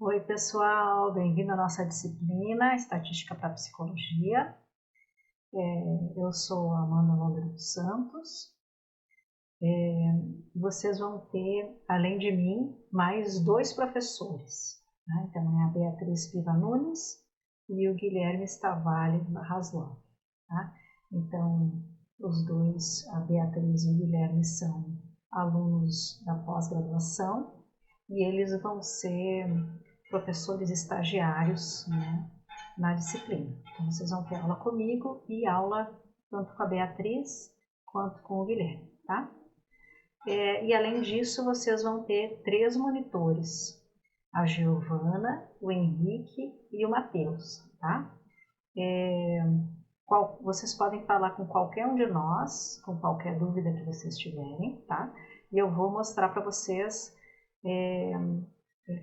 Oi, pessoal, bem-vindo à nossa disciplina Estatística para Psicologia. Eu sou a Amanda Londres dos Santos. Vocês vão ter, além de mim, mais dois professores. Né? Então, é a Beatriz Piva Nunes e o Guilherme Stavalli Raslan. Tá? Então, os dois, a Beatriz e o Guilherme, são alunos da pós-graduação e eles vão ser professores estagiários, né, na disciplina. Então, vocês vão ter aula comigo e aula tanto com a Beatriz quanto com o Guilherme, tá? E além disso, vocês vão ter 3 monitores, a Giovana, o Henrique e o Matheus, tá? Vocês podem falar com qualquer um de nós, com qualquer dúvida que vocês tiverem, tá? E eu vou mostrar para vocês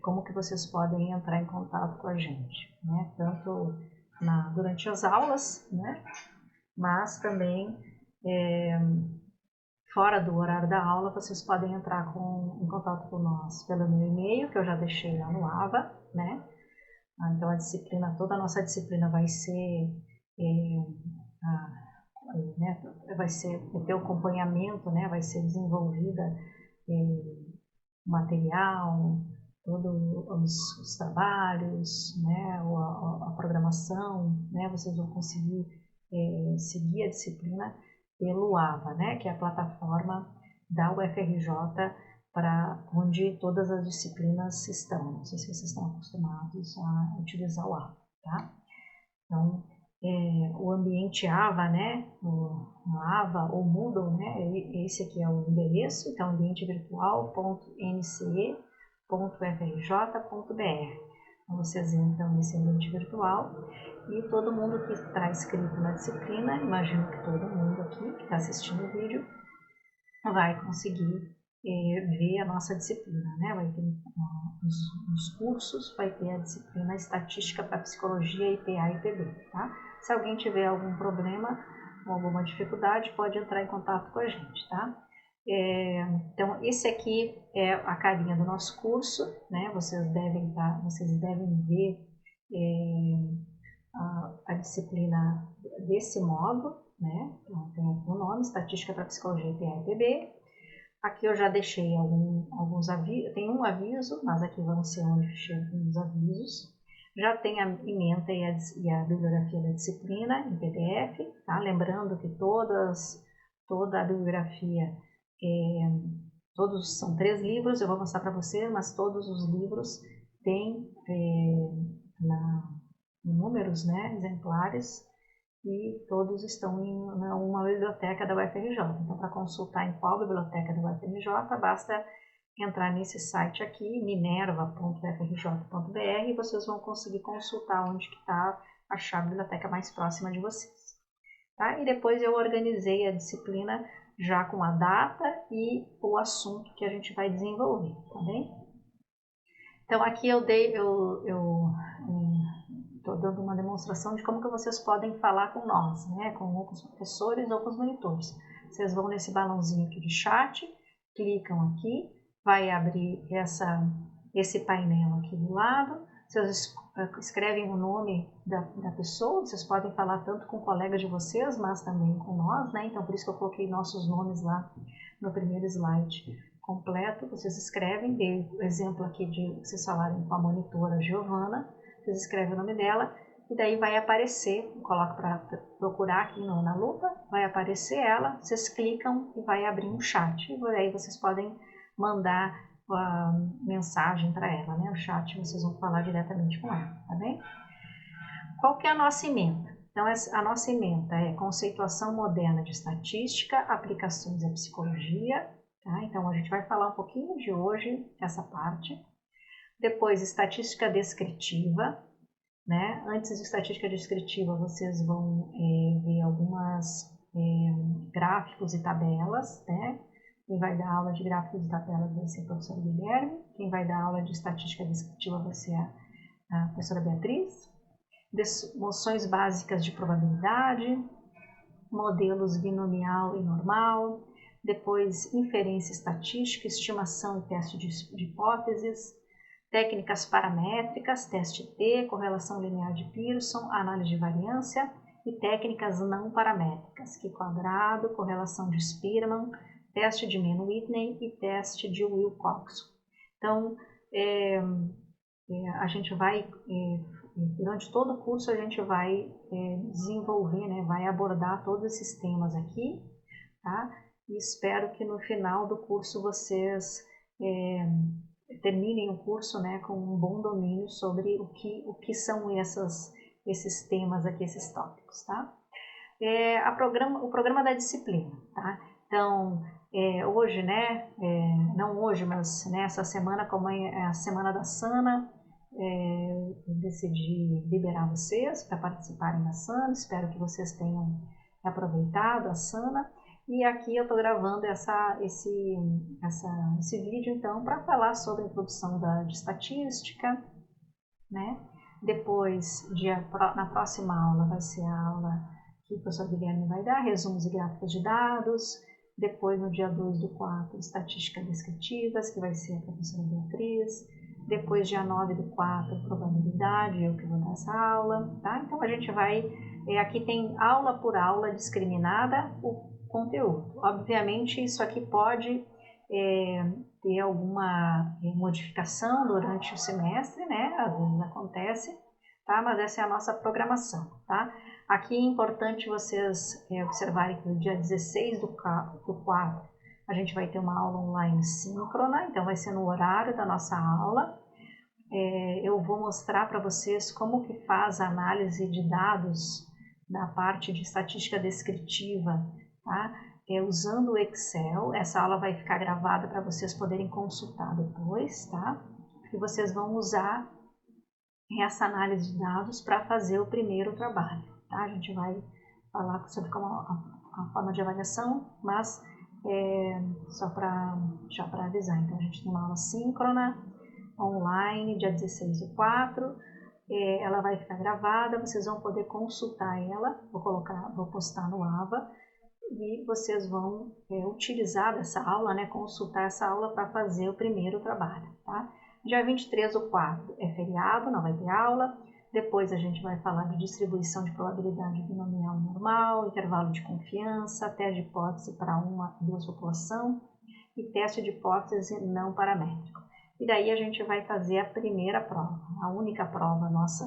como que vocês podem entrar em contato com a gente, né? Tanto durante as aulas, né? Mas também fora do horário da aula, vocês podem entrar em contato com nós pelo meu e-mail, que eu já deixei lá no AVA, né? Então toda a nossa disciplina vai ser vai ter o acompanhamento, né? Vai ser desenvolvida material, todos os trabalhos, né, a programação, né, vocês vão conseguir seguir a disciplina pelo AVA, né, que é a plataforma da UFRJ para onde todas as disciplinas estão. Não sei se vocês estão acostumados a utilizar o AVA, tá? Então, o ambiente AVA, né, o AVA ou Moodle, né, esse aqui é o endereço, então ambientevirtual.nce.frj.br. Então, vocês entram nesse ambiente virtual e todo mundo que está inscrito na disciplina, imagino que todo mundo aqui que está assistindo o vídeo, vai conseguir ver a nossa disciplina, né? Vai ter os cursos, vai ter a disciplina Estatística para Psicologia, IPA e IPB, tá? Se alguém tiver algum problema ou alguma dificuldade, pode entrar em contato com a gente, tá? Então, esse aqui é a carinha do nosso curso, né? Vocês devem ver a disciplina desse modo, né? Então, tem o nome, Estatística para Psicologia, IPA e IPB. Aqui eu já deixei alguns avisos, tem um aviso, mas aqui vão ser onde chegam os avisos. Já tem a ementa e a bibliografia da disciplina em PDF, tá? Lembrando que toda a bibliografia, todos são 3 livros, eu vou mostrar para vocês, mas todos os livros têm números, né, exemplares, e todos estão em uma biblioteca da UFRJ. Então, para consultar em qual biblioteca da UFRJ, basta entrar nesse site aqui, minerva.ufrj.br, e vocês vão conseguir consultar onde está a biblioteca mais próxima de vocês. Tá? E depois eu organizei a disciplina já com a data e o assunto que a gente vai desenvolver, tá bem? Então, aqui eu estou dando uma demonstração de como que vocês podem falar com nós, né? Com os professores ou com os monitores. Vocês vão nesse balãozinho aqui de chat, clicam aqui, vai abrir esse painel aqui do lado, vocês escrevem o nome da pessoa, vocês podem falar tanto com colegas de vocês, mas também com nós, né? Então, por isso que eu coloquei nossos nomes lá no primeiro slide completo. Vocês escrevem, dei o exemplo aqui de vocês falarem com a monitora Giovana, vocês escrevem o nome dela e daí vai aparecer, coloco para procurar aqui na lupa, vai aparecer ela, vocês clicam e vai abrir um chat. E aí vocês podem mandar a mensagem para ela, né? O chat vocês vão falar diretamente com ela, tá bem? Qual que é a nossa ementa? Então, a nossa ementa é Conceituação Moderna de Estatística, Aplicações à Psicologia, tá? Então, a gente vai falar um pouquinho de hoje, essa parte. Depois, Estatística Descritiva, né? Antes de Estatística Descritiva, vocês vão ver algumas gráficos e tabelas, né? Quem vai dar aula de gráficos e tabelas vai ser o professor Guilherme, quem vai dar aula de Estatística Descritiva vai ser a professora Beatriz. Noções básicas de probabilidade, modelos binomial e normal, depois inferência estatística, estimação e teste de hipóteses, técnicas paramétricas, teste T, correlação linear de Pearson, análise de variância, e técnicas não paramétricas, que quadrado, correlação de Spearman, teste de Mann-Whitney e teste de Wilcox. Então, a gente vai, durante todo o curso, a gente vai desenvolver, né, vai abordar todos esses temas aqui, tá? E espero que no final do curso vocês terminem o curso, né, com um bom domínio sobre o que são esses temas aqui, esses tópicos, tá? O programa da disciplina, tá? Então, hoje, né, não hoje, mas nessa semana, como é a semana da Sana, eu decidi liberar vocês para participarem da Sana. Espero que vocês tenham aproveitado a Sana. E aqui eu estou gravando esse vídeo, então, para falar sobre a introdução de estatística, né? Depois, na próxima aula, vai ser a aula que o professor Guilherme vai dar, resumos e gráficos de dados. Depois, no dia 2/4, estatística descritivas, que vai ser a professora Beatriz. Depois, dia 9/4, probabilidade, eu que vou dar essa aula, tá? Então, a gente vai... aqui tem aula por aula discriminada o conteúdo. Obviamente, isso aqui pode ter alguma modificação durante o semestre, né? Às vezes acontece, tá? Mas essa é a nossa programação, tá? Aqui é importante vocês observarem que no dia 16/4 a gente vai ter uma aula online síncrona, então vai ser no horário da nossa aula. Eu vou mostrar para vocês como que faz a análise de dados da parte de estatística descritiva, tá? Usando o Excel. Essa aula vai ficar gravada para vocês poderem consultar depois, tá? E vocês vão usar essa análise de dados para fazer o primeiro trabalho, tá? A gente vai falar sobre como a forma de avaliação, mas já para avisar. Então, a gente tem uma aula síncrona, online, dia 16/4. Ela vai ficar gravada, vocês vão poder consultar ela. Vou postar no AVA. E vocês vão utilizar dessa aula, né, consultar essa aula para fazer o primeiro trabalho, tá? Dia 23/4 é feriado, não vai ter aula. Depois a gente vai falar de distribuição de probabilidade binomial normal, intervalo de confiança, teste de hipótese para uma e duas população e teste de hipótese não paramétrico. E daí a gente vai fazer a primeira prova, a única prova nossa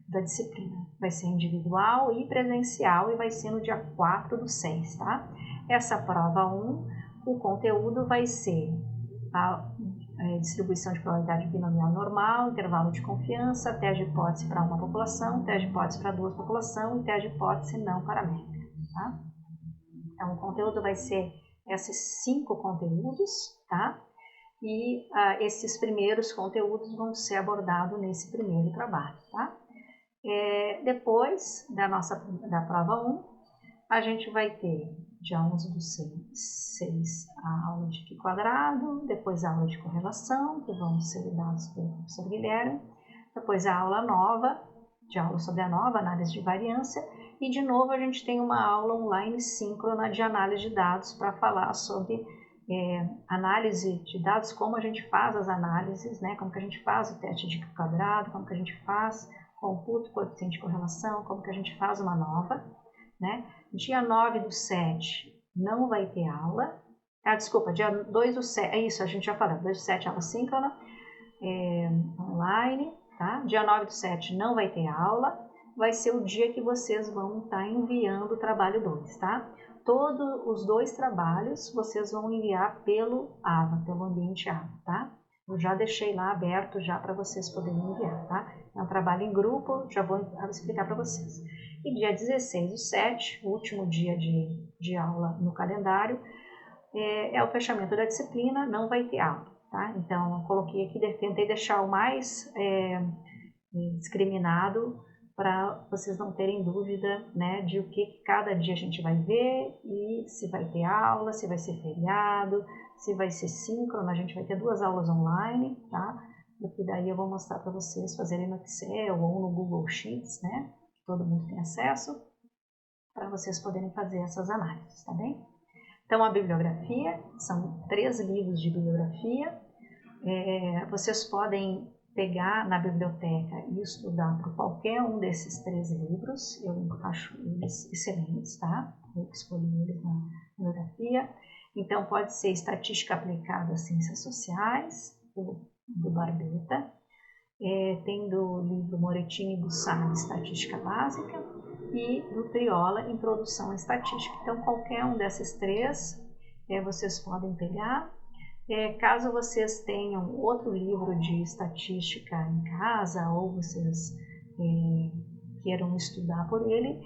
da disciplina. Vai ser individual e presencial e vai ser no dia 4/6, tá? Essa prova 1, o conteúdo vai ser a distribuição de probabilidade binomial normal, intervalo de confiança, teste de hipótese para uma população, teste de hipótese para duas populações e teste de hipótese não paramétrica, tá? Então, o conteúdo vai ser esses 5 conteúdos, tá? E esses primeiros conteúdos vão ser abordados nesse primeiro trabalho, tá? Depois da prova 1, a gente vai ter dia 11/6 a aula de π quadrado, depois a aula de correlação, que vão ser dados pelo professor Guilherme, depois a aula nova, de aula sobre a nova análise de variância, e de novo a gente tem uma aula online síncrona de análise de dados para falar sobre análise de dados, como a gente faz as análises, né, como que a gente faz o teste de π quadrado, como que a gente faz computo coeficiente de correlação, como que a gente faz uma nova, né? Dia 9/7 não vai ter aula. Desculpa, dia 2/7, isso, a gente já falou, 2/7 aula síncrona, online, tá? Dia 9/7 não vai ter aula, vai ser o dia que vocês vão estar enviando o trabalho 2, tá? Todos os 2 trabalhos vocês vão enviar pelo AVA, pelo ambiente AVA, tá? Eu já deixei lá aberto já para vocês poderem enviar, tá? É um trabalho em grupo, já vou explicar para vocês. E dia 16/7, o último dia de aula no calendário, é o fechamento da disciplina, não vai ter aula, tá? Então, eu coloquei aqui, tentei deixar o mais discriminado para vocês não terem dúvida, né, de o que cada dia a gente vai ver e se vai ter aula, se vai ser feriado, se vai ser síncrono. A gente vai ter 2 aulas online, tá? E daí eu vou mostrar para vocês fazerem no Excel ou no Google Sheets, né? Que todo mundo tem acesso, para vocês poderem fazer essas análises, tá bem? Então, a bibliografia, são 3 livros de bibliografia. Vocês podem pegar na biblioteca e estudar por qualquer um desses 3 livros, eu acho eles excelentes, tá? Eu escolhi eles na monografia. Então, pode ser Estatística Aplicada às Ciências Sociais, do Barbeta, tem do livro Moretti e Bussardi, Estatística Básica, e do Triola, Introdução à Estatística. Então, qualquer um desses 3 vocês podem pegar. Caso vocês tenham outro livro de estatística em casa ou vocês queiram estudar por ele,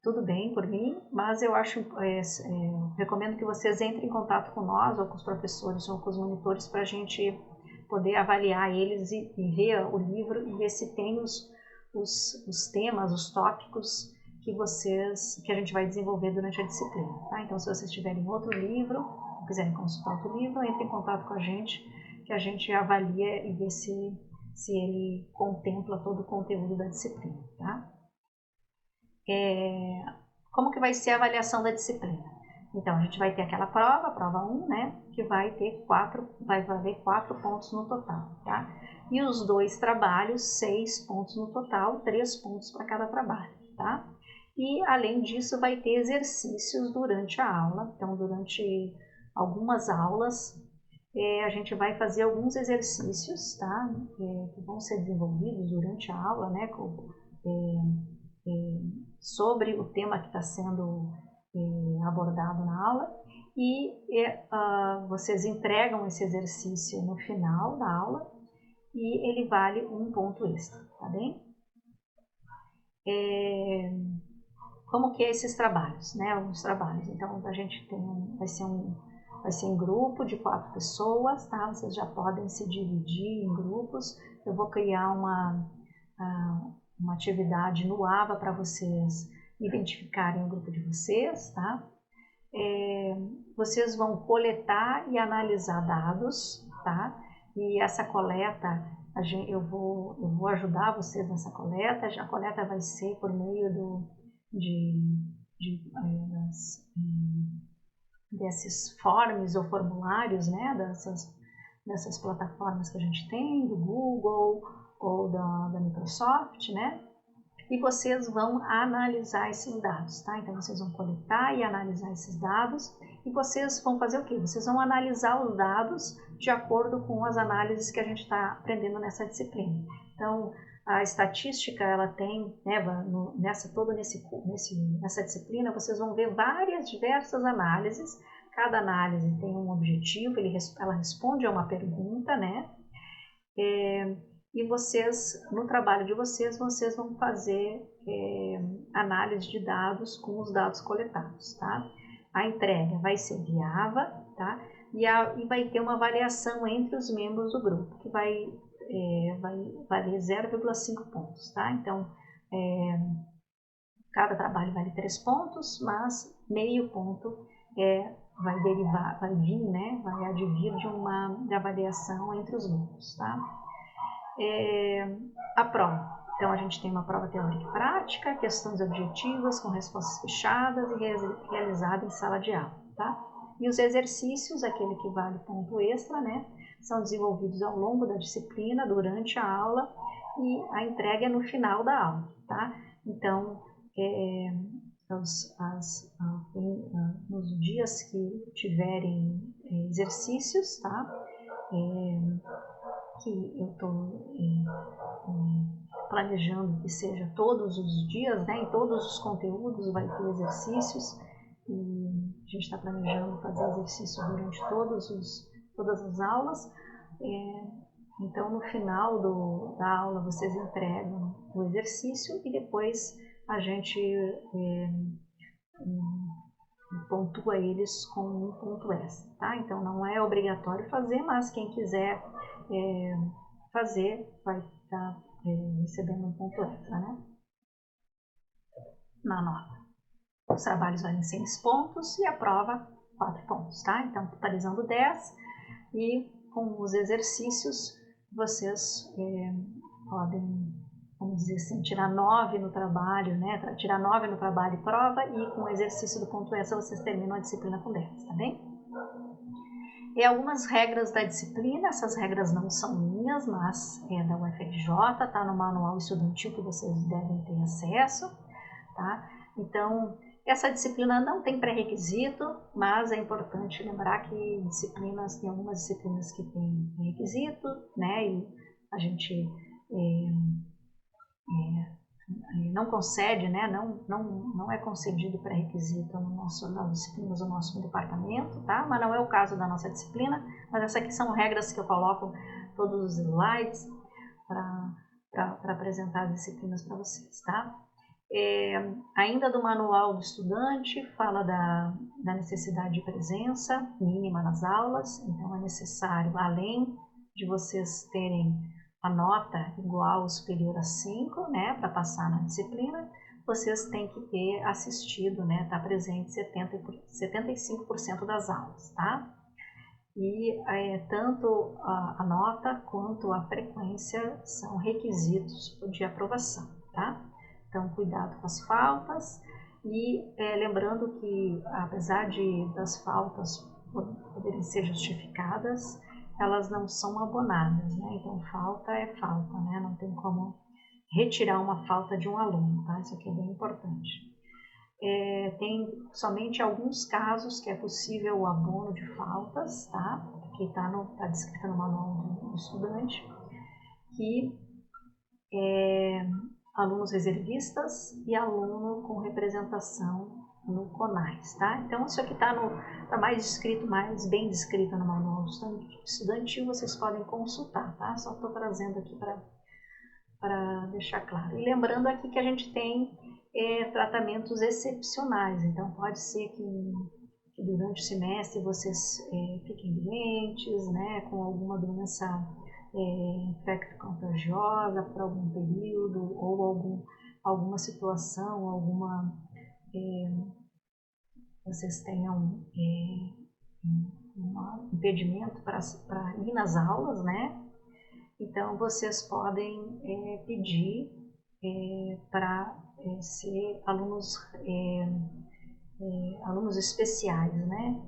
tudo bem por mim, mas eu recomendo que vocês entrem em contato com nós ou com os professores ou com os monitores para a gente poder avaliar eles e ver o livro e ver se tem os temas, os tópicos que a gente vai desenvolver durante a disciplina. Tá? Então, se vocês tiverem outro livro, ou quiserem consultar outro livro, entre em contato com a gente, que a gente avalia e vê se ele contempla todo o conteúdo da disciplina. Tá? Como que vai ser a avaliação da disciplina? Então, a gente vai ter aquela prova, a prova 1, né, que vai valer 4 pontos no total, tá? E os 2 trabalhos, 6 pontos no total, 3 pontos para cada trabalho, tá? E, além disso, vai ter exercícios durante a aula. Então, durante algumas aulas, a gente vai fazer alguns exercícios, tá? Que vão ser desenvolvidos durante a aula, né? Sobre o tema que está sendo abordado na aula. E vocês entregam esse exercício no final da aula e ele vale 1 ponto extra, tá bem? Como que é esses trabalhos, né? Alguns trabalhos. Então, a gente vai ser um grupo de 4 pessoas, tá? Vocês já podem se dividir em grupos. Eu vou criar uma atividade no AVA para vocês identificarem o grupo de vocês, tá? Vocês vão coletar e analisar dados, tá? E essa coleta, eu vou ajudar vocês nessa coleta. A coleta vai ser por meio desses forms ou formulários, né? Dessas plataformas que a gente tem, do Google ou da Microsoft, né? E vocês vão analisar esses dados, tá? Então, vocês vão coletar e analisar esses dados e vocês vão fazer o quê? Vocês vão analisar os dados de acordo com as análises que a gente está aprendendo nessa disciplina. Então, a estatística, ela tem, né, nessa disciplina, vocês vão ver diversas análises. Cada análise tem um objetivo, ela responde a uma pergunta, né? E vocês, no trabalho de vocês vão fazer análise de dados com os dados coletados, tá? A entrega vai ser via AVA, tá? E vai ter uma avaliação entre os membros do grupo, que vai valer 0,5 pontos, tá? Então, cada trabalho vale 3 pontos, mas meio ponto vai vir, né? Vai advir de avaliação entre os membros, tá? A prova. Então, a gente tem uma prova teórica e prática, questões objetivas com respostas fechadas e realizada em sala de aula, tá? E os exercícios, aquele que vale ponto extra, né? São desenvolvidos ao longo da disciplina, durante a aula, e a entrega é no final da aula, tá? Então, nos dias que tiverem exercícios, tá? Que eu estou planejando que seja todos os dias, né? Em todos os conteúdos vai ter exercícios e a gente está planejando fazer exercício durante todas as aulas. Então, no final da aula, vocês entregam o exercício e depois a gente pontua eles com 1 ponto extra, tá? Então, não é obrigatório fazer, mas quem quiser fazer vai estar recebendo 1 ponto extra, né? Na nota. Os trabalhos valem 6 pontos e a prova 4 pontos, tá? Então, totalizando 10 e com os exercícios vocês podem, vamos dizer assim, tirar 9 no trabalho, né? Tirar 9 no trabalho e prova e com o exercício do ponto extra vocês terminam a disciplina com 10, tá bem? E algumas regras da disciplina, essas regras não são minhas, mas é da UFRJ, está no manual estudantil que vocês devem ter acesso, tá? Então, essa disciplina não tem pré-requisito, mas é importante lembrar que tem algumas disciplinas que têm requisito, né? E a gente não concede, né? Não é concedido pré-requisito nas disciplinas do nosso departamento, tá? Mas não é o caso da nossa disciplina, mas essas aqui são regras que eu coloco todos os slides para apresentar as disciplinas para vocês, tá? Ainda do manual do estudante, fala da necessidade de presença mínima nas aulas, então é necessário, além de vocês terem a nota igual ou superior a 5, né, para passar na disciplina, vocês têm que ter assistido, né, estar presente 75% das aulas, tá? E tanto a nota quanto a frequência são requisitos de aprovação, tá? Então, cuidado com as faltas e lembrando que, apesar das faltas poderem ser justificadas, elas não são abonadas, né? Então, falta é falta, né? Não tem como retirar uma falta de um aluno, tá? Isso aqui é bem importante. Tem somente alguns casos que é possível o abono de faltas, tá? Que tá descrito no manual do estudante, que alunos reservistas e aluno com representação no CONAS, tá? Então, isso aqui está mais bem descrito no manual estudantil, vocês podem consultar, tá? Só estou trazendo aqui para deixar claro. E lembrando aqui que a gente tem tratamentos excepcionais, então pode ser que durante o semestre vocês fiquem doentes, né, com alguma doença infecto-contagiosa por algum período, ou alguma situação, vocês tenham um impedimento para ir nas aulas, né? Então, vocês podem pedir para ser alunos especiais, né?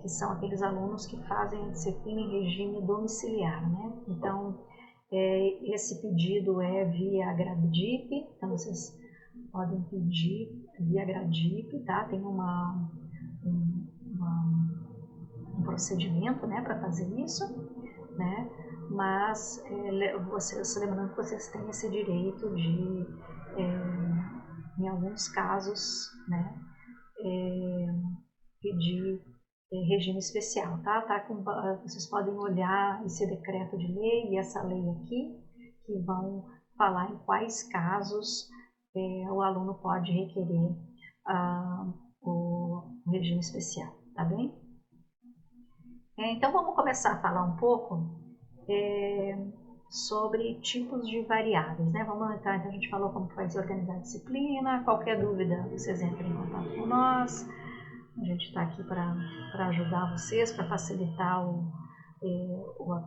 Que são aqueles alunos que fazem disciplina em regime domiciliar, né? Então, esse pedido é via GradDip, então vocês podem pedir via GradDip, tá? Tem um procedimento, né, para fazer isso, né? Mas lembrando que vocês têm esse direito de, em alguns casos, né, pedir regime especial, tá? Vocês podem olhar esse decreto de lei e essa lei aqui, que vão falar em quais casos o aluno pode requerer o regime especial, tá bem? Então, vamos começar a falar um pouco sobre tipos de variáveis, né? Vamos entrar, então a gente falou como vai se organizar a disciplina, qualquer dúvida vocês entrem em contato com nós, a gente está aqui para ajudar vocês, para facilitar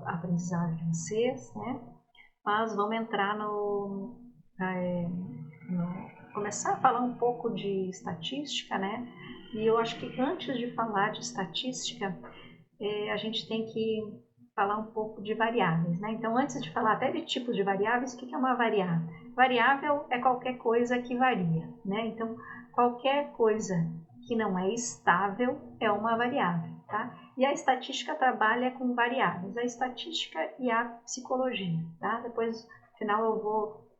a aprendizagem de vocês, né? Mas vamos entrar começar a falar um pouco de estatística, né? E eu acho que antes de falar de estatística, a gente tem que falar um pouco de variáveis, né? Então, antes de falar até de tipos de variáveis, o que é uma variável? Variável é qualquer coisa que varia, né? Então, qualquer coisa que não é estável é uma variável, tá? E a estatística trabalha com variáveis, a estatística e a psicologia, tá? Depois, no final, eu vou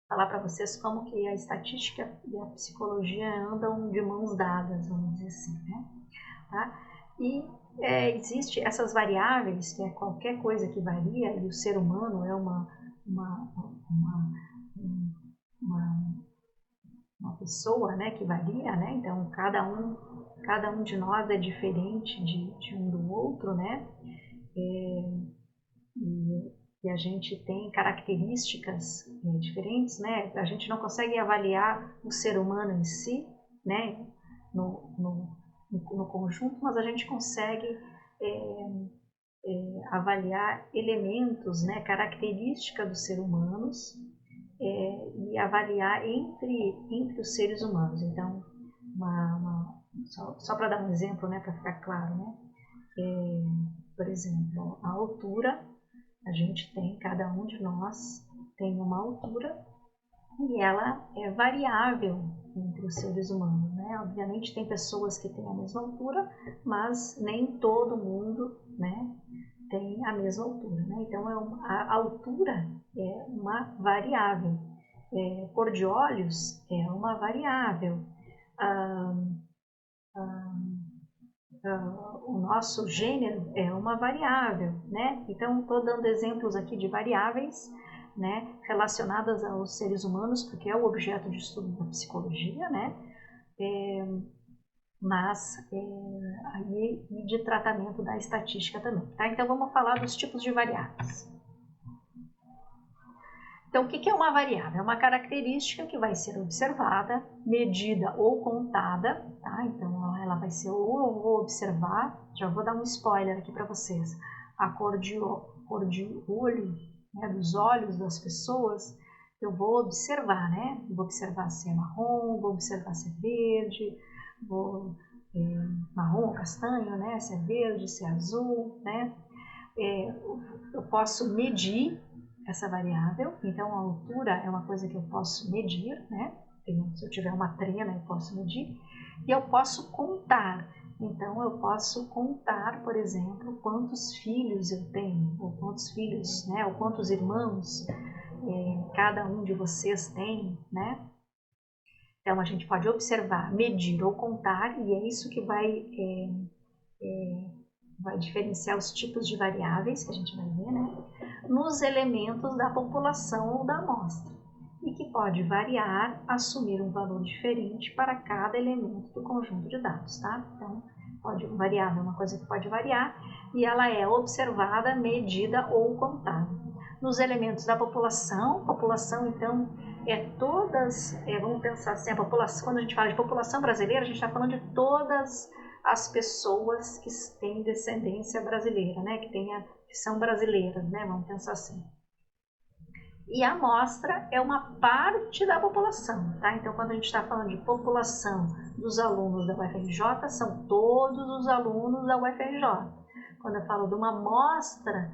falar para vocês como que a estatística e a psicologia andam de mãos dadas, vamos dizer assim, né? Tá? E existe essas variáveis, que é qualquer coisa que varia, e o ser humano é uma pessoa, né, que varia, né? Então cada um de nós é diferente de um do outro, né? E a gente tem características diferentes, né? A gente não consegue avaliar o ser humano em si, né? No conjunto, mas a gente consegue avaliar elementos, né, características dos seres humanos e avaliar entre os seres humanos. Então, só para dar um exemplo, né, para ficar claro, né? Por exemplo, a altura, a gente tem, cada um de nós tem uma altura e ela é variável entre os seres humanos, né? Obviamente tem pessoas que têm a mesma altura, mas nem todo mundo, né, tem a mesma altura, né? Então a altura é uma variável, cor de olhos é uma variável, o nosso gênero é uma variável, né? Então estou dando exemplos aqui de variáveis, né, relacionadas aos seres humanos, porque é o objeto de estudo da psicologia, né? Mas aí e de tratamento da estatística também, tá? Então vamos falar dos tipos de variáveis. Então, o que é uma variável? É uma característica que vai ser observada, medida ou contada, tá? Então, ela vai ser ou eu vou observar, já vou dar um spoiler aqui para vocês, a cor de olho, né, dos olhos das pessoas, eu vou observar, né? Vou observar se é marrom, vou observar se é verde, marrom ou castanho, né? Se é verde, se é azul, né? Eu posso medir essa variável, então a altura é uma coisa que eu posso medir, né? Se eu tiver uma trena eu posso medir, e eu posso contar, então eu posso contar, por exemplo, quantos filhos eu tenho, ou quantos filhos, né? Ou quantos irmãos cada um de vocês tem, né? Então a gente pode observar, medir ou contar, e é isso que vai diferenciar os tipos de variáveis que a gente vai ver, né, nos elementos da população ou da amostra, e que pode variar, assumir um valor diferente para cada elemento do conjunto de dados, tá? Então, variável é uma coisa que pode variar e ela é observada, medida ou contada. Nos elementos da população então, vamos pensar assim, a população, quando a gente fala de população brasileira, a gente está falando de todas as pessoas que têm descendência brasileira, né, que são brasileiras, né, vamos pensar assim. E a amostra é uma parte da população, tá? Então, quando a gente está falando de população dos alunos da UFRJ, são todos os alunos da UFRJ. Quando eu falo de uma amostra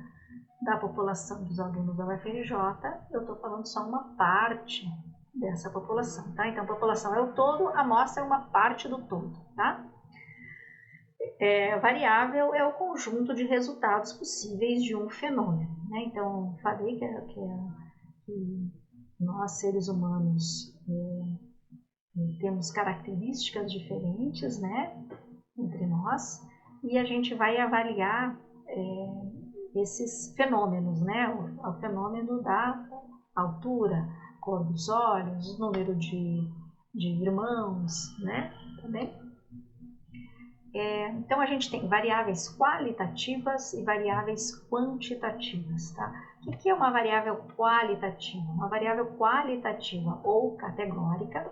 da população dos alunos da UFRJ, eu estou falando só uma parte dessa população, tá? Então, a população é o todo, a amostra é uma parte do todo, tá? Variável é o conjunto de resultados possíveis de um fenômeno, né? Então, falei que nós, seres humanos, temos características diferentes, né, entre nós, e a gente vai avaliar esses fenômenos, né, o fenômeno da altura, cor dos olhos, número de irmãos, né, também. Então, a gente tem variáveis qualitativas e variáveis quantitativas, tá? O que é uma variável qualitativa? Uma variável qualitativa ou categórica,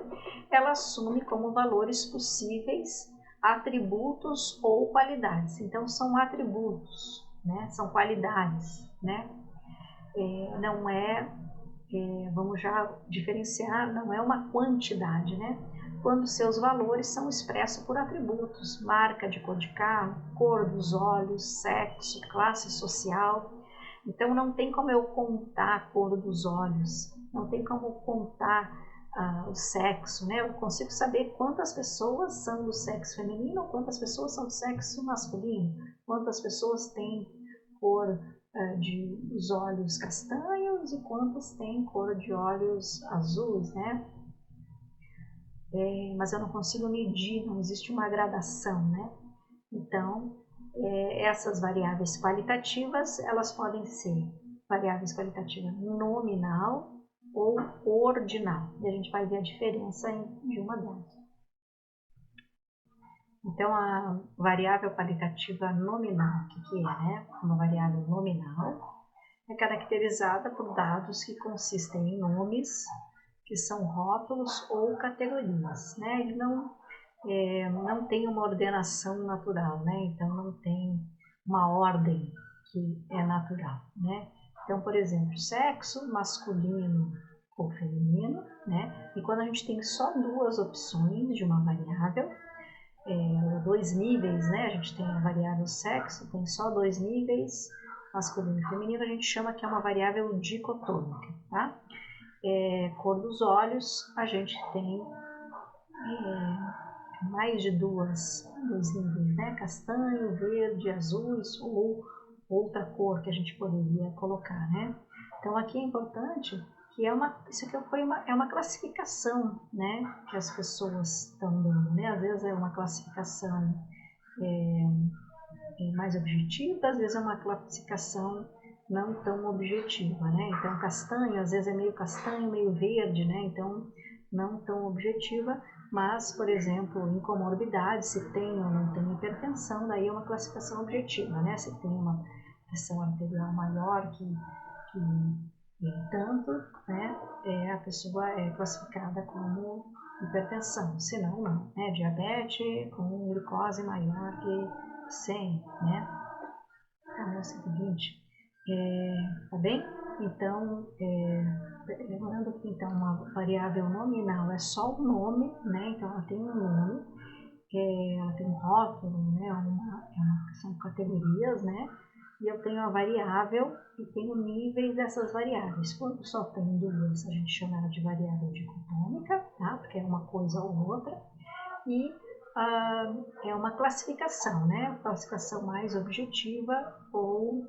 ela assume como valores possíveis atributos ou qualidades. Então, são atributos, né? São qualidades, né? Não vamos já diferenciar, não é uma quantidade, né? Quando seus valores são expressos por atributos, marca de cor de carro, cor dos olhos, sexo, classe social. Então, não tem como eu contar a cor dos olhos, não tem como contar o sexo, né? Eu consigo saber quantas pessoas são do sexo feminino, quantas pessoas são do sexo masculino, quantas pessoas têm cor de olhos castanhos e quantas têm cor de olhos azuis, né? Mas eu não consigo medir, não existe uma gradação, né? Então, essas variáveis qualitativas, elas podem ser variáveis qualitativas nominal ou ordinal, e a gente vai ver a diferença de uma delas. Então, a variável qualitativa nominal, o que é, né? Uma variável nominal é caracterizada por dados que consistem em nomes, que são rótulos ou categorias, né? Ele não tem uma ordenação natural, né? Então, não tem uma ordem que é natural, né? Então, por exemplo, sexo masculino ou feminino, né? E quando a gente tem só duas opções de uma variável, dois níveis, né? A gente tem a variável sexo, tem só dois níveis, masculino e feminino, a gente chama que é uma variável dicotômica, tá? Cor dos olhos, a gente tem mais de dois níveis, né? Castanho, verde, azuis ou outra cor que a gente poderia colocar, né? Então aqui é importante que isso aqui é uma classificação, né? Que as pessoas estão dando, né? Às vezes é uma classificação mais objetiva, às vezes é uma classificação não tão objetiva, né? Então castanho, às vezes é meio castanho, meio verde, né? Então não tão objetiva, mas, por exemplo, em comorbidade, se tem ou não tem hipertensão, daí é uma classificação objetiva, né? Se tem uma pressão arterial maior que tanto, né? A pessoa é classificada como hipertensão, se não, não, né? Diabetes com glicose maior que 100, né? Então, 120, tá bem? Então, lembrando que então uma variável nominal é só o nome, né? Então ela tem um nome, ela tem um rótulo, né? São categorias, né? E eu tenho a variável e tenho níveis dessas variáveis. Quando só tem duas, a gente chama ela de variável dicotômica, tá? Porque é uma coisa ou outra. E é uma classificação, né? Classificação mais objetiva ou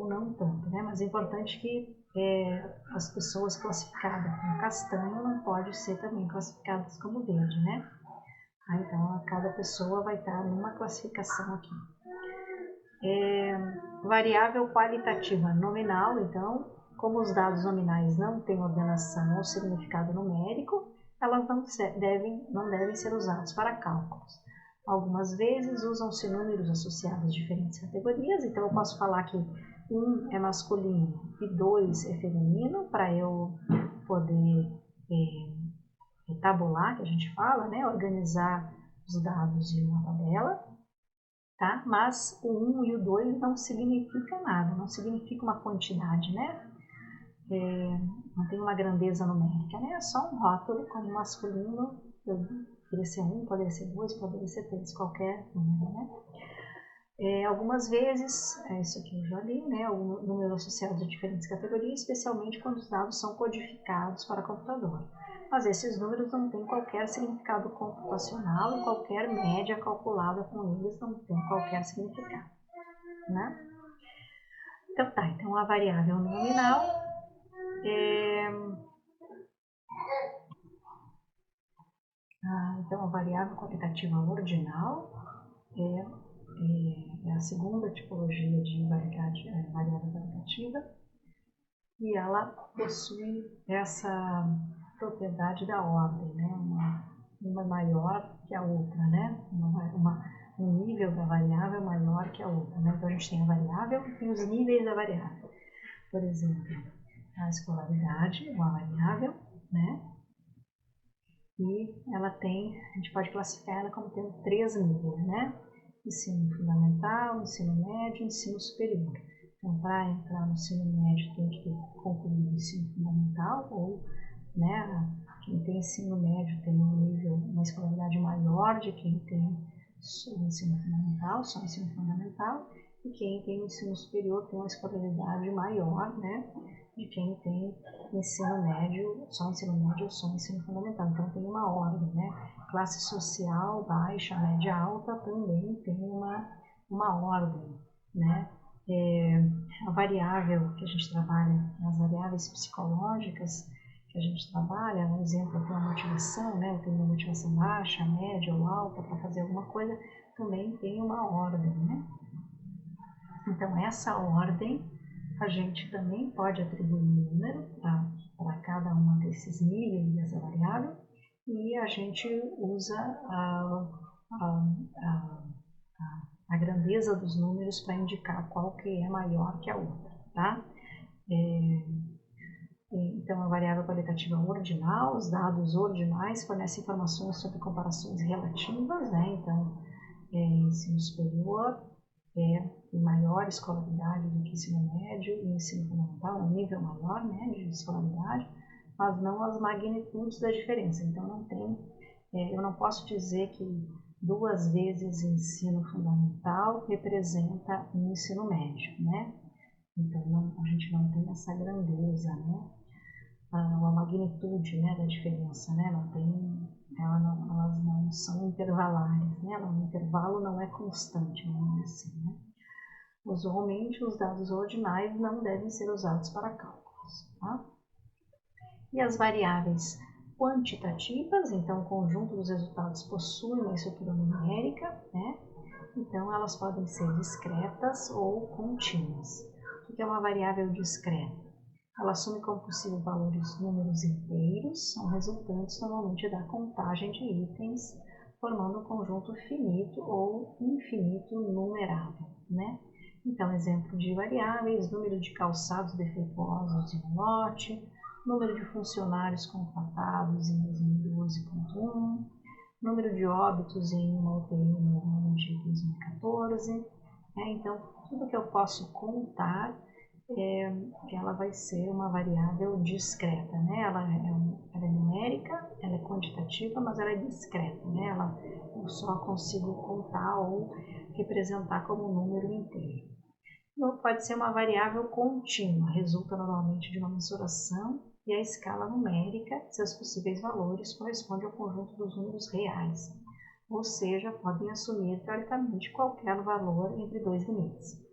não tanto, né? Mas é importante que as pessoas classificadas como castanho não podem ser também classificadas como verde, né? Então, cada pessoa vai estar numa classificação aqui. Variável qualitativa nominal, então, como os dados nominais não têm ordenação ou significado numérico, elas não devem ser usadas para cálculos. Algumas vezes usam-se números associados a diferentes categorias, então eu posso falar que 1 é masculino e 2 é feminino, para eu poder tabular, que a gente fala, né? Organizar os dados em uma tabela, tá? Mas o 1 e o 2 não significa nada, não significa uma quantidade, né? Não tem uma grandeza numérica, né? É só um rótulo como masculino, poderia ser 1, poderia ser 2, poderia ser 3, qualquer número, né? Algumas vezes, isso aqui eu já li, né? Números associados a diferentes categorias, especialmente quando os dados são codificados para computador. Mas esses números não têm qualquer significado computacional e qualquer média calculada com eles não tem qualquer significado, né? Então tá, então a variável nominal então a variável quantitativa ordinal é a segunda tipologia de variável quantitativa e ela possui essa propriedade da ordem, né? Uma maior que a outra, né? Um nível da variável maior que a outra, né? Então a gente tem a variável e tem os níveis da variável. Por exemplo, a escolaridade, uma variável, né? E ela a gente pode classificar ela como tendo 3 níveis, né? Ensino fundamental, ensino médio e ensino superior. Então, para entrar no ensino médio tem que ter concluído o ensino fundamental, ou, né, quem tem ensino médio tem um nível, uma escolaridade maior de quem tem ensino fundamental, só ensino fundamental, e quem tem ensino superior tem uma escolaridade maior, né, de quem tem ensino médio, só ensino fundamental. Então tem uma ordem, né? Classe social, baixa, média, alta também tem uma ordem, né? A variável que a gente trabalha, as variáveis psicológicas que a gente trabalha, um exemplo aqui é a motivação, né? Eu tenho uma motivação baixa, média ou alta para fazer alguma coisa, também tem uma ordem, né? Então essa ordem a gente também pode atribuir um número para cada uma desses níveis dessa variável e a gente usa a grandeza dos números para indicar qual que é maior que a outra, tá? Então, a variável qualitativa ordinal, os dados ordinais fornecem informações sobre comparações relativas, né? Então, ensino superior tem maior escolaridade do que ensino médio e ensino fundamental, um nível maior, né, de escolaridade, mas não as magnitudes da diferença. Então, eu não posso dizer que 2 vezes ensino fundamental representa um ensino médio, né? Então, a gente não tem essa grandeza, né? A magnitude, né, da diferença, né? Elas não são intervalares, né? O intervalo não é constante, vamos dizer assim, né? Usualmente, os dados ordinais não devem ser usados para cálculos, tá? E as variáveis quantitativas, então o conjunto dos resultados possui uma estrutura numérica, né? Então elas podem ser discretas ou contínuas. O que é uma variável discreta? Ela assume como possível valores números inteiros, são resultantes normalmente da contagem de itens, formando um conjunto finito ou infinito numerável, né? Então, exemplo de variáveis: número de calçados defeituosos em um lote, número de funcionários contratados em 2012.1, número de óbitos em uma UTI no ano de 2014. Então, tudo que eu posso contar, ela vai ser uma variável discreta, né? Ela é numérica, ela é quantitativa, mas ela é discreta, né? Eu só consigo contar ou representar como um número inteiro. Pode ser uma variável contínua, resulta normalmente de uma mensuração e a escala numérica de seus possíveis valores corresponde ao conjunto dos números reais, ou seja, podem assumir teoricamente qualquer valor entre 2 limites.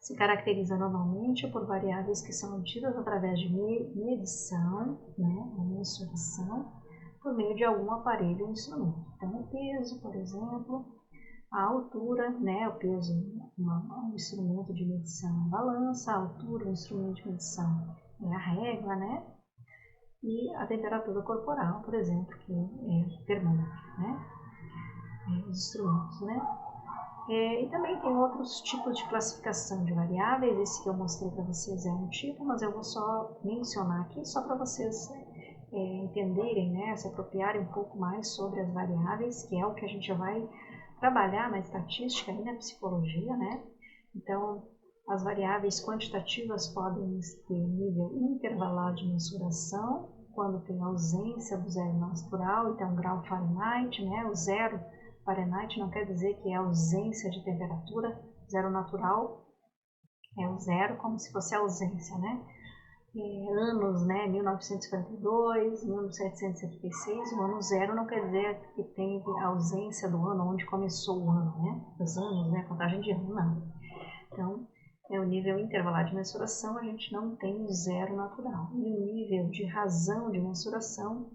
Se caracteriza normalmente por variáveis que são obtidas através de medição, né, ou mensuração, por meio de algum aparelho ou instrumento. Então, o peso, por exemplo, a altura, né, o peso, um instrumento de medição é a balança, a altura, um instrumento de medição é a régua, né, e a temperatura corporal, por exemplo, que é o termômetro, né, os instrumentos, né. E também tem outros tipos de classificação de variáveis. Esse que eu mostrei para vocês é um tipo, mas eu vou só mencionar aqui, só para vocês entenderem, né, se apropriarem um pouco mais sobre as variáveis, que é o que a gente vai trabalhar na estatística e na psicologia, né? Então, as variáveis quantitativas podem ter nível intervalado de mensuração, quando tem ausência do zero natural, então grau Fahrenheit, né? O zero Fahrenheit não quer dizer que é ausência de temperatura, zero natural é o zero como se fosse ausência, né? Anos, né, 1952, 1776, o ano zero não quer dizer que tem a ausência do ano onde começou o ano, né, os anos, né, a contagem de ano, não. Então, o nível intervalado de mensuração, a gente não tem o zero natural. E o nível de razão de mensuração,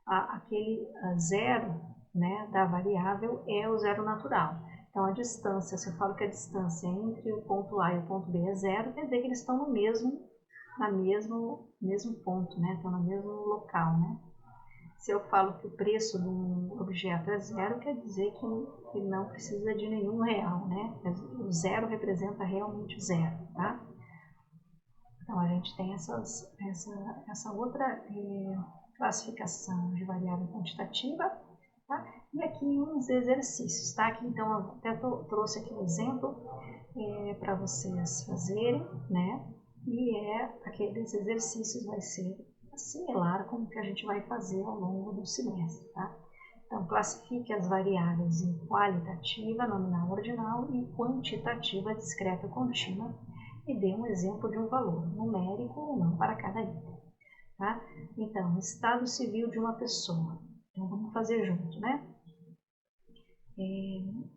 aquele zero, né, da variável é o zero natural. Então, a distância, se eu falo que a distância entre o ponto A e o ponto B é zero, quer dizer que eles estão no mesmo ponto, né? Estão no mesmo local, né? Se eu falo que o preço de um objeto é zero, quer dizer que ele não precisa de nenhum real, né? O zero representa realmente zero, tá? Então, a gente tem essa outra classificação de variável quantitativa, tá? E aqui uns exercícios, tá? Aqui, então, eu até trouxe aqui um exemplo para vocês fazerem, né? E aqueles exercícios vai ser similar com o que a gente vai fazer ao longo do semestre, tá? Então, classifique as variáveis em qualitativa, nominal, ordinal e quantitativa, discreta, contínua e dê um exemplo de um valor numérico ou não para cada item, tá? Então, estado civil de uma pessoa. Então, vamos fazer junto, né?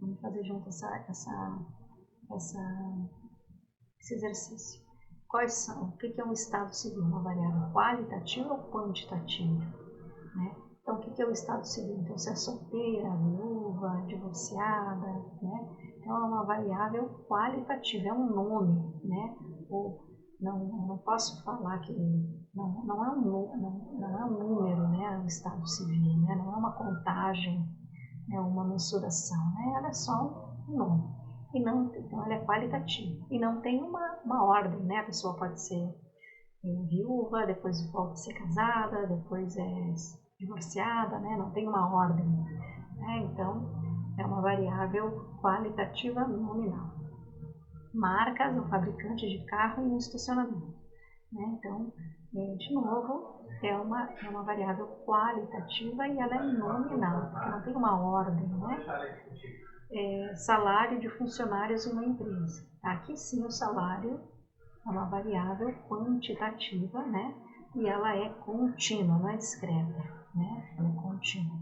Vamos fazer junto esse exercício. Quais são? O que é um estado civil? Uma variável qualitativa ou quantitativa? Né? Então, o que é o estado civil? Então, se é solteira, viúva, divorciada, né? Então, é uma variável qualitativa, é um nome, né? Ou não posso falar que não é um número, né? O estado civil, né? Não é uma contagem, é uma mensuração, né? Ela é só um nome. Então, ela é qualitativa. E não tem uma ordem, né? A pessoa pode ser viúva, depois pode ser casada, depois é divorciada, né? Não tem uma ordem. Né? Então, é uma variável qualitativa nominal. Marcas, o fabricante de carro e o estacionamento. Né? Então, De novo, é uma variável qualitativa e ela é nominal, porque não tem uma ordem, né? Salário de funcionários em uma empresa. Aqui sim o salário é uma variável quantitativa, né? E ela é contínua, não é discreta, né? Ela é contínua.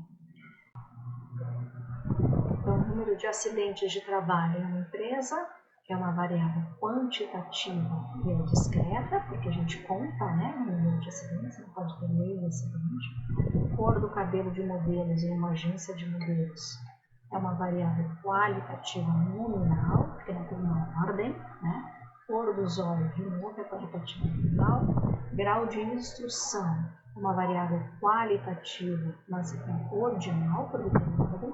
Então, o número de acidentes de trabalho em uma empresa é uma variável quantitativa e é discreta, porque a gente conta, né, o número de acidentes, não pode ter meio acidente. Cor do cabelo de modelos em uma agência de modelos é uma variável qualitativa nominal, porque não tem uma ordem, né? Cor dos olhos, de novo, é qualitativa nominal. Grau de instrução é uma variável qualitativa, mas é ordinal, porque tem ordem.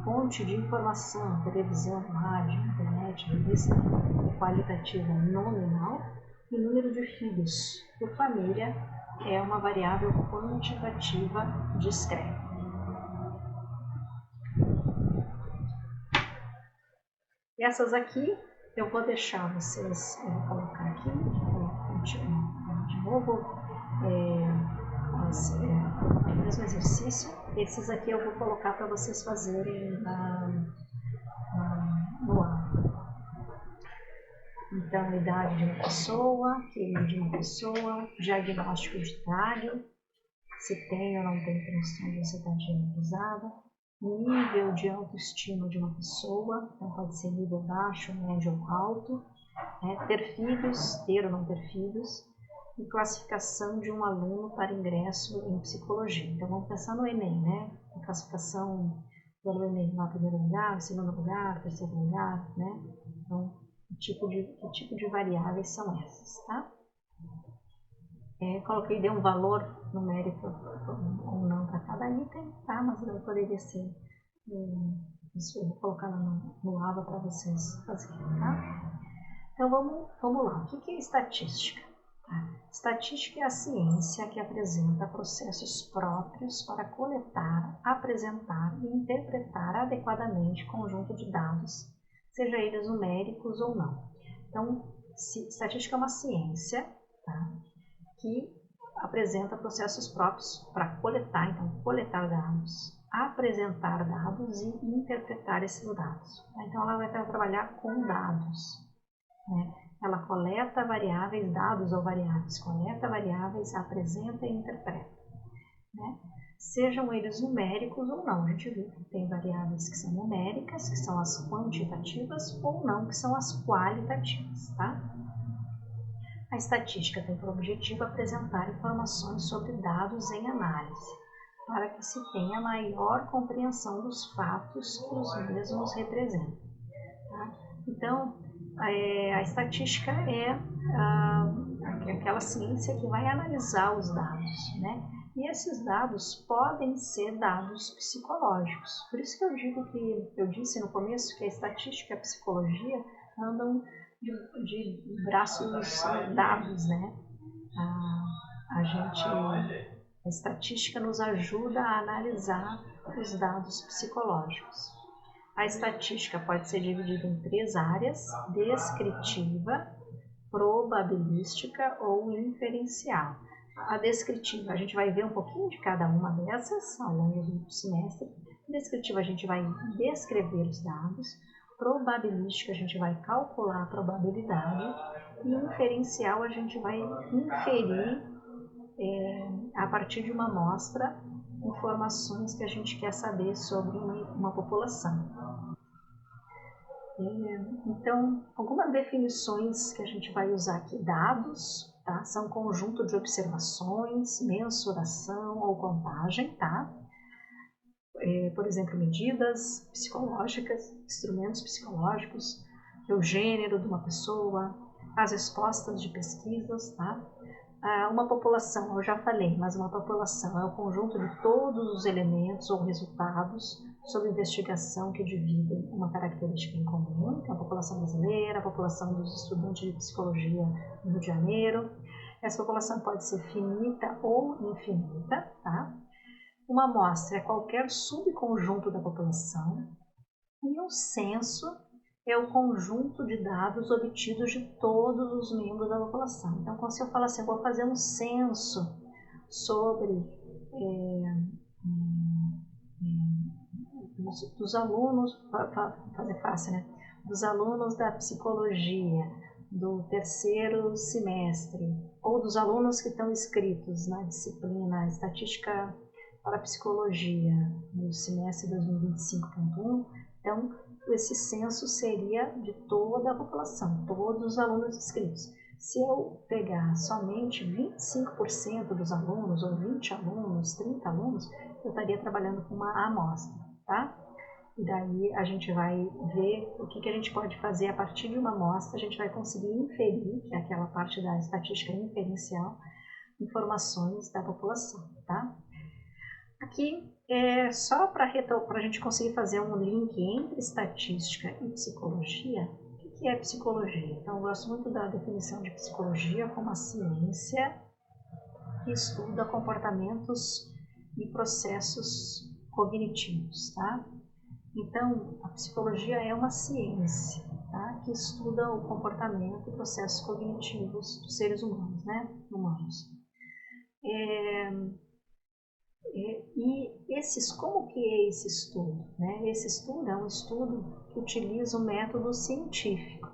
Fonte de informação, televisão, rádio, internet, revista, é qualitativa nominal. E número de filhos por família é uma variável quantitativa discreta. Essas aqui eu vou deixar vocês, eu vou colocar aqui, de novo, o mesmo exercício. Esses aqui eu vou colocar para vocês fazerem no aula. Então, idade de uma pessoa, QI de uma pessoa, diagnóstico de idade, se tem ou não tem transtorno de ansiedade generalizada, nível de autoestima de uma pessoa, então pode ser nível baixo, médio ou alto, ter filhos, ter ou não ter filhos, e classificação de um aluno para ingresso em psicologia. Então vamos pensar no Enem, né? A classificação pelo Enem, lá primeiro lugar, segundo lugar, terceiro lugar, né? Então, que tipo de variáveis são essas, tá? Coloquei, dei um valor numérico ou não para cada item, tá? Mas não poderia ser, isso eu vou colocar no ABA para vocês fazerem, tá? Então vamos lá, o que é estatística? Estatística é a ciência que apresenta processos próprios para coletar, apresentar e interpretar adequadamente conjunto de dados, seja eles numéricos ou não. Então, estatística é uma ciência, tá, que apresenta processos próprios para coletar, então coletar dados, apresentar dados e interpretar esses dados. Então, ela vai trabalhar com dados, né? Ela coleta variáveis, dados ou variáveis, coleta variáveis, apresenta e interpreta, né? Sejam eles numéricos ou não. A gente viu que tem variáveis que são numéricas, que são as quantitativas, ou não, que são as qualitativas, tá? A estatística tem por objetivo apresentar informações sobre dados em análise, para que se tenha maior compreensão dos fatos que os mesmos representam, tá? Então, a estatística é aquela ciência que vai analisar os dados, né? E esses dados podem ser dados psicológicos. Por isso que eu digo que eu disse no começo que a estatística e a psicologia andam de braços dados, né? A estatística nos ajuda a analisar os dados psicológicos. A estatística pode ser dividida em 3 áreas: descritiva, probabilística ou inferencial. A descritiva, a gente vai ver um pouquinho de cada uma dessas ao longo do semestre. Descritiva, a gente vai descrever os dados. Probabilística, a gente vai calcular a probabilidade. E inferencial, a gente vai inferir, a partir de uma amostra, informações que a gente quer saber sobre uma população. Então, algumas definições que a gente vai usar aqui: dados, tá? São conjunto de observações, mensuração ou contagem, tá? Por exemplo, medidas psicológicas, instrumentos psicológicos, o gênero de uma pessoa, as respostas de pesquisas, tá? Uma população, eu já falei, mas uma população é o conjunto de todos os elementos ou resultados sob investigação que dividem uma característica em comum, que é a população brasileira, a população dos estudantes de psicologia no Rio de Janeiro. Essa população pode ser finita ou infinita, tá? Uma amostra é qualquer subconjunto da população. E um censo é o conjunto de dados obtidos de todos os membros da população. Então, se eu falar assim, eu vou fazer um censo sobre dos alunos, para fazer fácil, né? Dos alunos da psicologia, do terceiro semestre, ou dos alunos que estão inscritos na disciplina Estatística para Psicologia no semestre 2025.1, então esse censo seria de toda a população, todos os alunos inscritos. Se eu pegar somente 25% dos alunos, ou 20 alunos, 30 alunos, eu estaria trabalhando com uma amostra, tá? E daí a gente vai ver o que a gente pode fazer a partir de uma amostra, a gente vai conseguir inferir, que é aquela parte da estatística inferencial, informações da população, tá? Aqui é só para a gente conseguir fazer um link entre estatística e psicologia. O que é psicologia? Então, eu gosto muito da definição de psicologia como a ciência que estuda comportamentos e processos cognitivos, tá? Então, a psicologia é uma ciência, tá? Que estuda o comportamento e processos cognitivos dos seres humanos, né? Como que é esse estudo? Né? Esse estudo é um estudo que utiliza o método científico.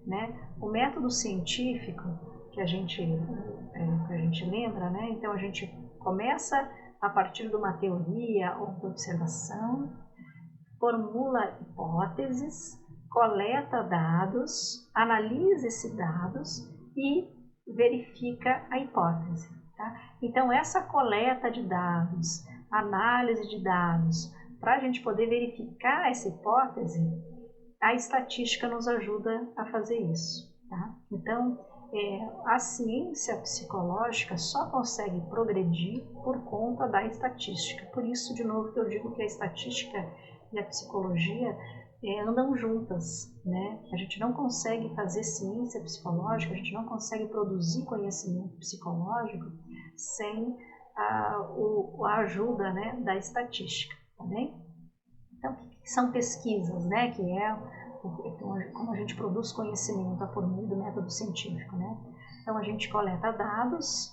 Né? O método científico que a gente lembra, né? Então a gente começa a partir de uma teoria ou de observação, formula hipóteses, coleta dados, analisa esses dados e verifica a hipótese. Tá? Então, essa coleta de dados, análise de dados, para a gente poder verificar essa hipótese, a estatística nos ajuda a fazer isso. Tá? Então, a ciência psicológica só consegue progredir por conta da estatística. Por isso, de novo, que eu digo que a estatística e a psicologia andam juntas, né? A gente não consegue fazer ciência psicológica, a gente não consegue produzir conhecimento psicológico sem a ajuda, né, da estatística, tá bem? Então, o que são pesquisas, né? Que é como a gente produz conhecimento por meio do método científico, né? Então, a gente coleta dados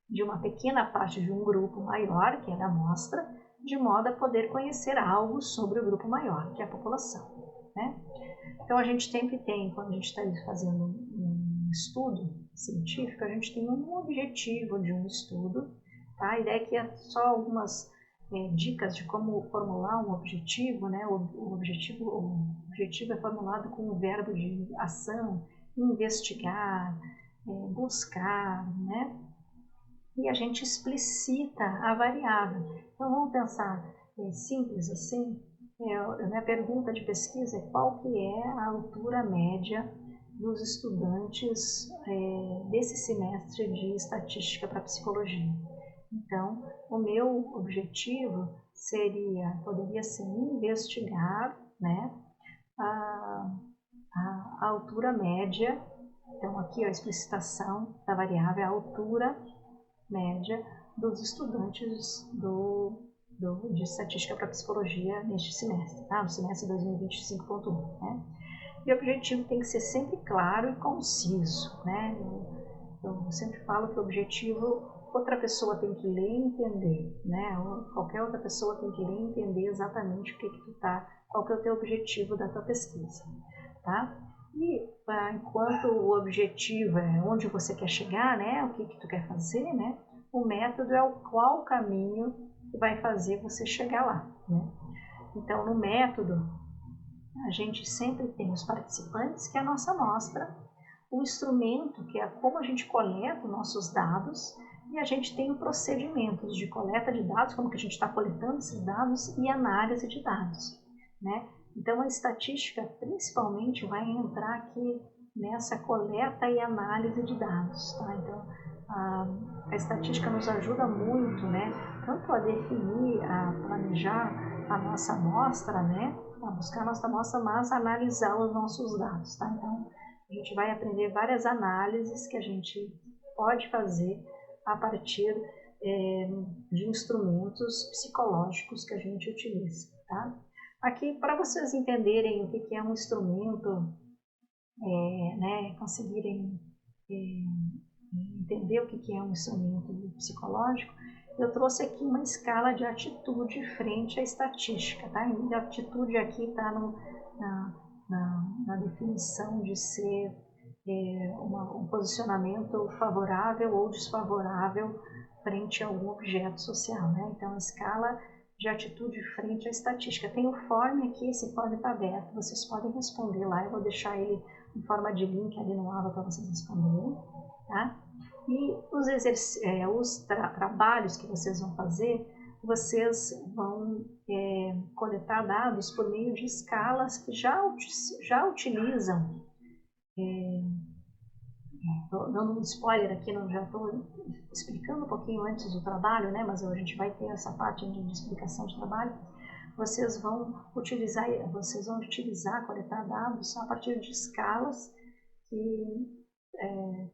de uma pequena parte de um grupo maior, que é da amostra, de modo a poder conhecer algo sobre o grupo maior, que é a população, né? Então, a gente sempre tem, quando a gente está fazendo um estudo científico, a gente tem um objetivo de um estudo, tá? A ideia é que é só algumas dicas de como formular um objetivo, né? O objetivo é formulado com o verbo de ação, investigar, buscar, né? E a gente explicita a variável. Então, vamos pensar simples assim. A minha pergunta de pesquisa é qual que é a altura média dos estudantes desse semestre de estatística para psicologia. Então, o meu objetivo poderia ser investigar, né, a altura média. Então, aqui a explicitação da variável é a altura média dos estudantes de estatística para psicologia neste semestre, tá? No semestre 2025.1, né? E o objetivo tem que ser sempre claro e conciso, né? Eu sempre falo que o objetivo outra pessoa tem que ler e entender, né? Ou qualquer outra pessoa tem que ler e entender exatamente qual que é o teu objetivo da tua pesquisa, tá? E enquanto o objetivo é onde você quer chegar, né? O que tu quer fazer, né? O método é qual caminho que vai fazer você chegar lá, né? Então, no método, a gente sempre tem os participantes, que é a nossa amostra, o instrumento, que é como a gente coleta os nossos dados, e a gente tem o procedimento de coleta de dados, como que a gente está coletando esses dados, e análise de dados, né? Então, a estatística, principalmente, vai entrar aqui nessa coleta e análise de dados, tá? Então, a estatística nos ajuda muito, né? Tanto a definir, a planejar a nossa amostra, né? A buscar a nossa amostra, mas a analisar os nossos dados, tá? Então, a gente vai aprender várias análises que a gente pode fazer a partir de instrumentos psicológicos que a gente utiliza, tá? Aqui, para vocês entenderem o que é um instrumento, né, conseguirem entender o que é um instrumento psicológico, eu trouxe aqui uma escala de atitude frente à estatística, tá? E a atitude aqui está na definição de ser um posicionamento favorável ou desfavorável frente a algum objeto social, né? Então, a escala de atitude frente à estatística. Tem o form aqui, esse form está aberto, vocês podem responder lá, eu vou deixar ele em forma de link ali no Ava para vocês responderem, tá? E os trabalhos que vocês vão fazer, vocês vão coletar dados por meio de escalas que já utilizam, dando um spoiler aqui, já estou explicando um pouquinho antes do trabalho, né, mas a gente vai ter essa parte de explicação de trabalho. Vocês vão utilizar, coletar dados a partir de escalas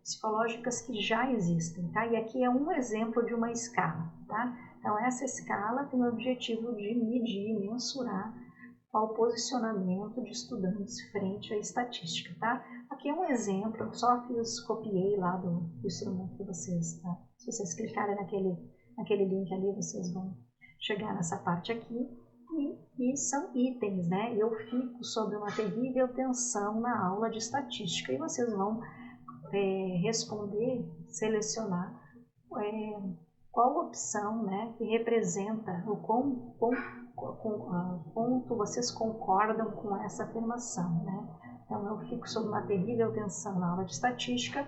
psicológicas que já existem, tá? E aqui é um exemplo de uma escala, tá? Então, essa escala tem o objetivo de medir, mensurar qual o posicionamento de estudantes frente à estatística, tá? Aqui é um exemplo, eu só copiei lá do instrumento de vocês, tá? Se vocês clicarem naquele link ali, vocês vão chegar nessa parte aqui. E são itens, né? Eu fico sob uma terrível tensão na aula de estatística e vocês vão responder, selecionar qual opção, né, que representa o quanto vocês concordam com essa afirmação, né? Então, eu fico sob uma terrível tensão na aula de estatística,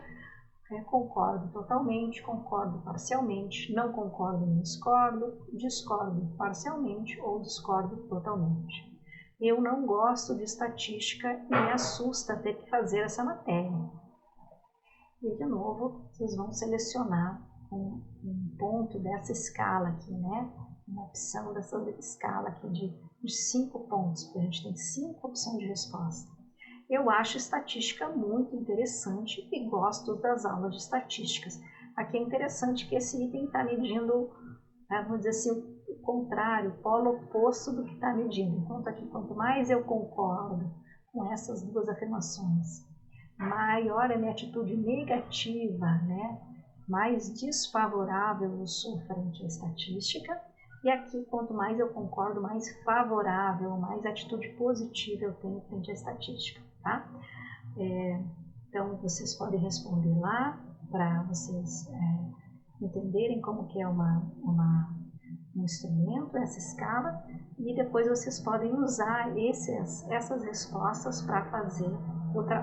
concordo totalmente, concordo parcialmente, não concordo nem discordo, discordo parcialmente ou discordo totalmente. Eu não gosto de estatística e me assusta ter que fazer essa matéria. E, de novo, vocês vão selecionar um ponto dessa escala aqui, né? Uma opção dessa escala aqui de 5 pontos, porque a gente tem 5 opções de resposta. Eu acho estatística muito interessante e gosto das aulas de estatísticas. Aqui é interessante que esse item está medindo, vamos dizer assim, o contrário, o polo oposto do que está medindo. Enquanto aqui, quanto mais eu concordo com essas duas afirmações, maior é minha atitude negativa, né? Mais desfavorável eu sou frente à estatística. E aqui, quanto mais eu concordo, mais favorável, mais atitude positiva eu tenho frente à estatística, tá? Então, vocês podem responder lá para vocês entenderem como que é um instrumento, essa escala, e depois vocês podem usar essas respostas para fazer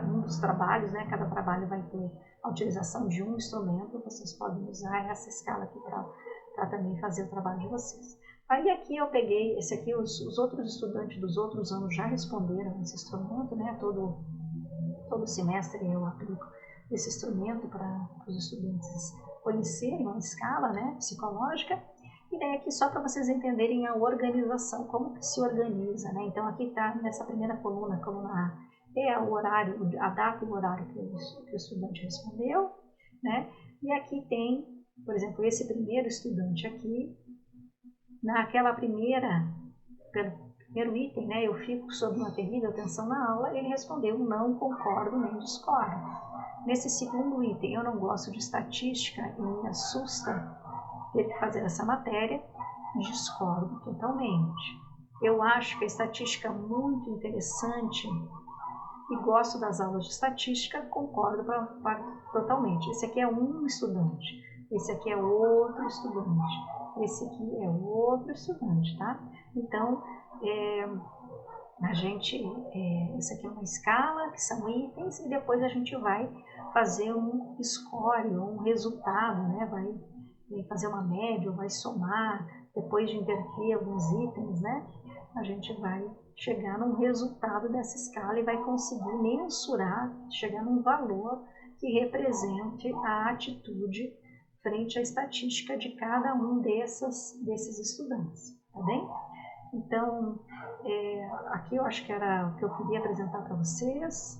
um dos trabalhos, né? Cada trabalho vai ter a utilização de um instrumento, vocês podem usar essa escala aqui para também fazer o trabalho de vocês. Aí aqui eu peguei, esse aqui os outros estudantes dos outros anos já responderam esse instrumento, né? Todo semestre eu aplico esse instrumento para os estudantes conhecerem uma escala, né, psicológica. E daí aqui só para vocês entenderem a organização, como que se organiza, né? Então aqui está nessa primeira coluna, coluna A, é o horário, a data e o horário que o estudante respondeu, né? E aqui tem, por exemplo, esse primeiro estudante aqui, naquela primeiro item, né, eu fico sob uma terrível tensão na aula, ele respondeu não concordo nem discordo. Nesse segundo item, eu não gosto de estatística e me assusta ter que fazer essa matéria, discordo totalmente. Eu acho que a estatística é muito interessante e gosto das aulas de estatística, concordo totalmente. Esse aqui é um estudante, esse aqui é outro estudante, esse aqui é outro estudante, tá? Então, isso aqui é uma escala, que são itens, e depois a gente vai fazer um score, um resultado, né? Vai fazer uma média, vai somar, depois de inverter alguns itens, né? A gente vai chegar num resultado dessa escala e vai conseguir mensurar, chegar num valor que represente a atitude frente à estatística de cada um desses estudantes, tá bem? Então, aqui eu acho que era o que eu queria apresentar para vocês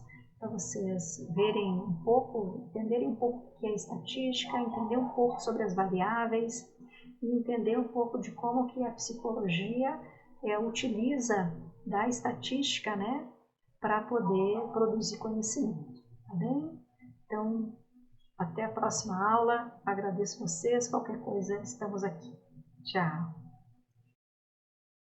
verem um pouco, entenderem um pouco o que é estatística, entender um pouco sobre as variáveis e entender um pouco de como que a psicologia utiliza da estatística, né, para poder produzir conhecimento, tá bem? Então, até a próxima aula, agradeço vocês, qualquer coisa estamos aqui. Tchau!